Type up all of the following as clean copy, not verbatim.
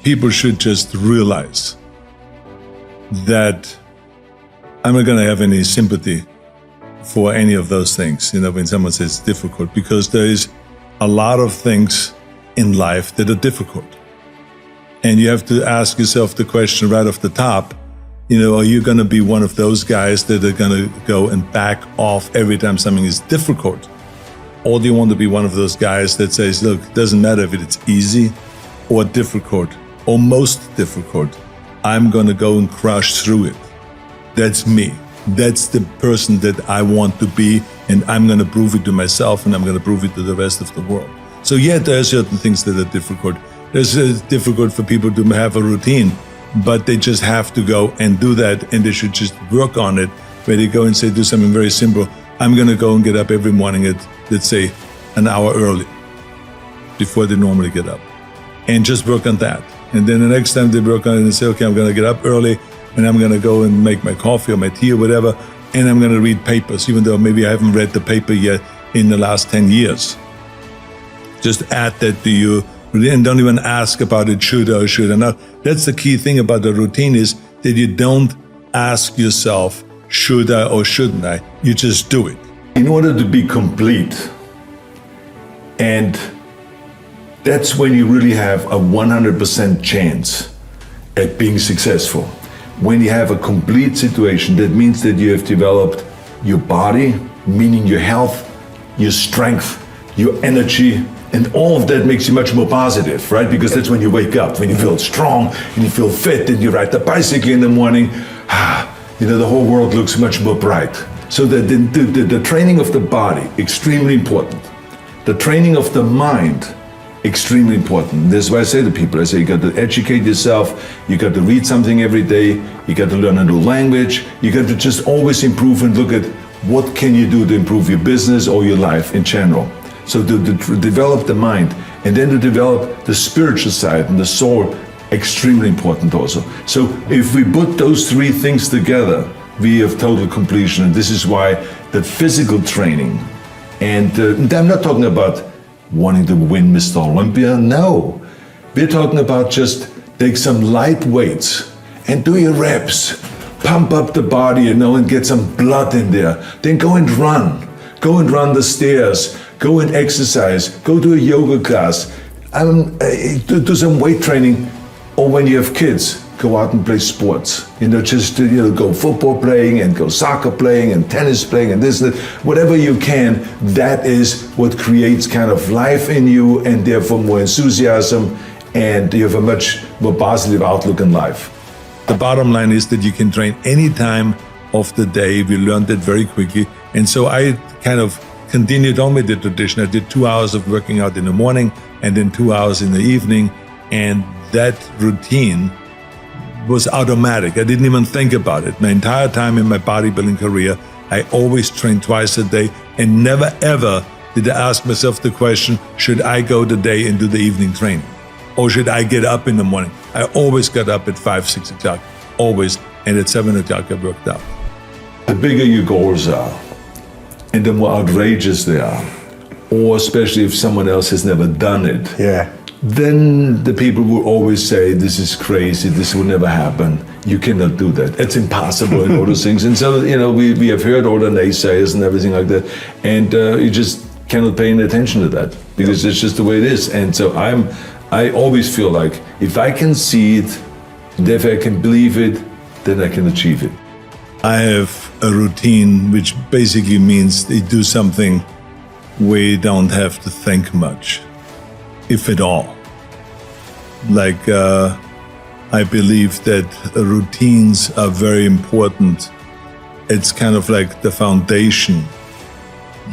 people should just realize that I'm not going to have any sympathy for any of those things, when someone says it's difficult, because there is a lot of things in life that are difficult. And you have to ask yourself the question right off the top, are you going to be one of those guys that are going to go and back off every time something is difficult? Or do you want to be one of those guys that says, look, it doesn't matter if it's easy or difficult or most difficult, I'm going to go and crush through it. That's me. That's the person that I want to be, and I'm going to prove it to myself, and I'm going to prove it to the rest of the world. So yeah, there are certain things that are difficult. It's difficult for people to have a routine, but they just have to go and do that, and they should just work on it, where they go and say, do something very simple. I'm going to go and get up every morning at, let's say, an hour early, before they normally get up, and just work on that. And then the next time they work on it and say, okay, I'm going to get up early, and I'm going to go and make my coffee or my tea or whatever, and I'm going to read papers, even though maybe I haven't read the paper yet in the last 10 years. Just add that to you, and don't even ask about it, should or should I not. That's the key thing about the routine, is that you don't ask yourself, should I or shouldn't I? You just do it. In order to be complete, and that's when you really have a 100% chance at being successful. When you have a complete situation, that means that you have developed your body, meaning your health, your strength, your energy, and all of that makes you much more positive, right? Because that's when you wake up, when you feel strong and you feel fit and you ride the bicycle in the morning, the whole world looks much more bright. So the training of the body, extremely important. The training of the mind, extremely important. That's why I say to people, I say, you got to educate yourself, you got to read something every day, you got to learn a new language, you got to just always improve and look at what can you do to improve your business or your life in general. So to develop the mind, and then to develop the spiritual side and the soul, extremely important also. So if we put those three things together, we have total completion. And this is why the physical training, and I'm not talking about wanting to win Mr. Olympia, no. We're talking about just take some light weights and do your reps. Pump up the body, and get some blood in there. Then go and run. Go and run the stairs. Go and exercise. Go to a yoga class. Do some weight training. Or when you have kids, go out and play sports. Go football playing and go soccer playing and tennis playing and this, whatever you can. That is what creates kind of life in you, and therefore more enthusiasm, and you have a much more positive outlook in life. The bottom line is that you can train any time of the day. We learned that very quickly. And so I kind of continued on with the tradition. I did 2 hours of working out in the morning and then 2 hours in the evening. And that routine was automatic. I didn't even think about it. My entire time in my bodybuilding career, I always trained twice a day, and never ever did I ask myself the question, should I go today and do the evening training? Or should I get up in the morning? I always got up at 5, 6 o'clock, always. And at 7 o'clock I worked out. The bigger your goals are, and the more outrageous they are, or especially if someone else has never done it, then the people will always say, this is crazy, this will never happen, you cannot do that, it's impossible, and all those things. And so, we have heard all the naysayers and everything like that, and you just cannot pay any attention to that, because it's just the way it is. And so I always feel like, if I can see it, and if I can believe it, then I can achieve it. I have a routine which basically means they do something where you don't have to think much, if at all. Like, I believe that routines are very important. It's kind of like the foundation,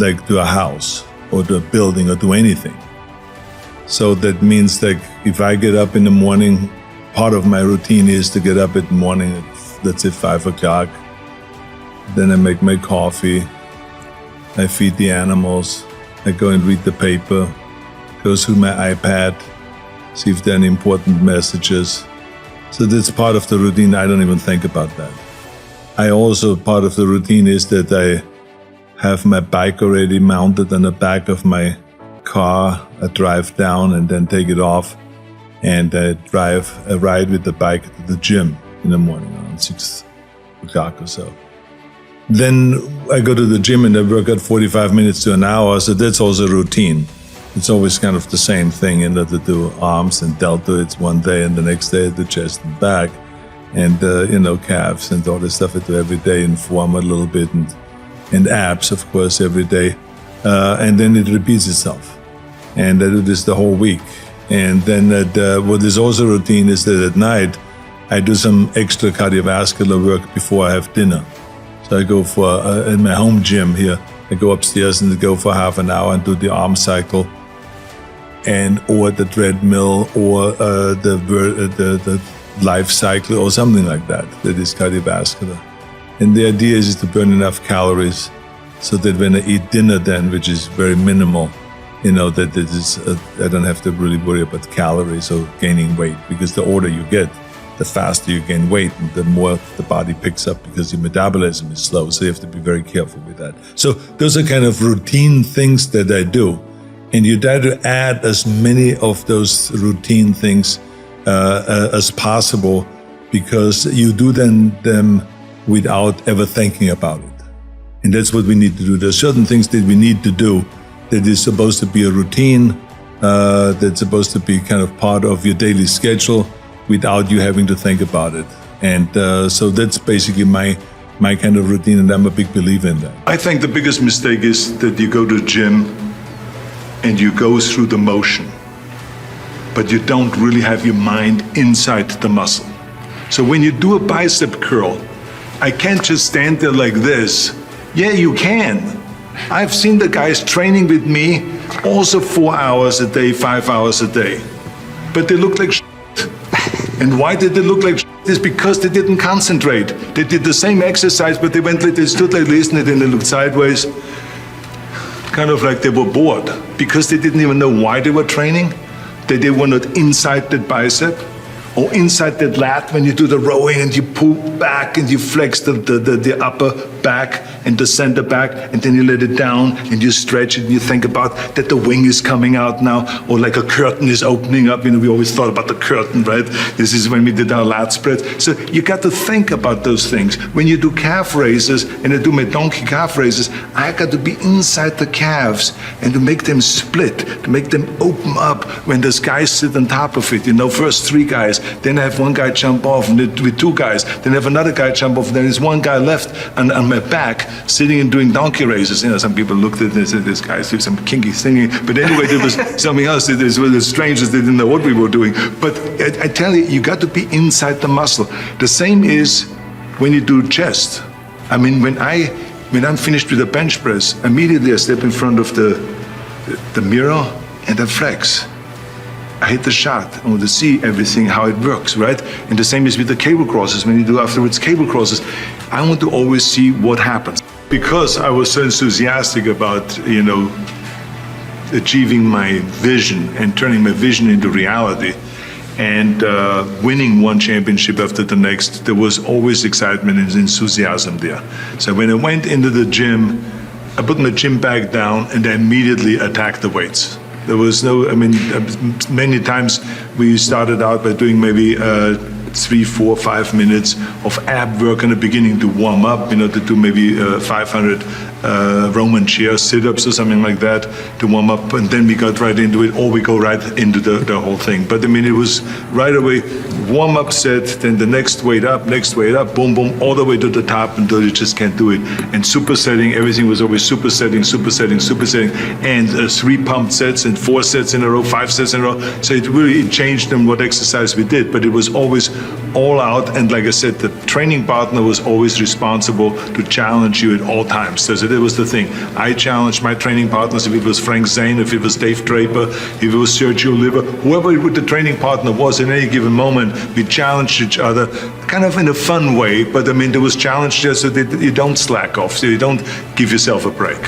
like to a house or to a building or to anything. So that means like if I get up in the morning, part of my routine is to get up in the morning at, let's say, 5 o'clock. Then I make my coffee, I feed the animals, I go and read the paper, go through my iPad, see if there are any important messages. So that's part of the routine. I don't even think about that. I also, part of the routine is that I have my bike already mounted on the back of my car. I drive down and then take it off and I ride with the bike to the gym in the morning around 6 o'clock or so. Then I go to the gym and I work out 45 minutes to an hour, so that's also routine. It's always kind of the same thing, to do arms and deltoids one day, and the next day I do chest and back, and calves and all the stuff I do every day, and form a little bit, and abs, of course, every day. And then it repeats itself. And I do this the whole week. And then what is also routine is that at night, I do some extra cardiovascular work before I have dinner. So I go in my home gym here, I go upstairs and go for half an hour and do the arm cycle, or the treadmill, or the life cycle, or something like that is cardiovascular. And the idea is to burn enough calories so that when I eat dinner then, which is very minimal, that it is, I don't have to really worry about calories or gaining weight, because the older you get, the faster you gain weight and the more the body picks up because your metabolism is slow. So you have to be very careful with that. So those are kind of routine things that I do. And you try to add as many of those routine things as possible, because you do them without ever thinking about it. And that's what we need to do. There are certain things that we need to do that is supposed to be a routine, that's supposed to be kind of part of your daily schedule without you having to think about it. And so that's basically my kind of routine, and I'm a big believer in that. I think the biggest mistake is that you go to the gym and you go through the motion, but you don't really have your mind inside the muscle. So when you do a bicep curl, I can't just stand there like this. Yeah, you can. I've seen the guys training with me also 4 hours a day, 5 hours a day, but they look like shit. And why did they look like shit? It's because they didn't concentrate. They did the same exercise, but they stood like this, and then they looked sideways, kind of like they were bored, because they didn't even know why they were training. That they were not inside that bicep or inside that lat when you do the rowing and you pull back and you flex the upper back and the center back, and then you let it down and you stretch it and you think about that the wing is coming out now, or like a curtain is opening up. We always thought about the curtain, right? This is when we did our lat spread. So you got to think about those things. When you do calf raises, and I do my donkey calf raises, I got to be inside the calves and to make them split, to make them open up when those guys sit on top of it. First 3 guys, then I have one guy jump off, and with 2 guys, then I have another guy jump off, and then there's one guy left on my back sitting and doing donkey raises. Some people looked at it and said, this guy's doing some kinky singing. But anyway, there was something else. There was strangers, they didn't know what we were doing. But I tell you got to be inside the muscle. The same is when you do chest. I mean, when I'm finished with the bench press, immediately I step in front of the mirror and I flex. I hit the shot. I want to see everything, how it works, right? And the same is with the cable crosses. When you do afterwards cable crosses, I want to always see what happens. Because I was so enthusiastic about, achieving my vision and turning my vision into reality, and winning one championship after the next, there was always excitement and enthusiasm there. So when I went into the gym, I put my gym bag down and I immediately attacked the weights. There was many times we started out by doing maybe 3, 4, 5 minutes of ab work in the beginning to warm up, to do maybe 500 Roman chair sit-ups or something like that to warm up, and then we got right into it, or we go right into the whole thing. But it was right away, warm-up set, then the next weight up, boom, boom, all the way to the top until you just can't do it. And supersetting, everything was always supersetting, and 3 pumped sets and 4 sets in a row, 5 sets in a row. So it changed on what exercise we did, but it was always all out. And like I said, the training partner was always responsible to challenge you at all times. So that was the thing. I challenged my training partners, if it was Frank Zane, if it was Dave Draper, if it was Sergio Oliva, whoever the training partner was in any given moment, we challenged each other kind of in a fun way, but there was challenge there so that you don't slack off, so you don't give yourself a break.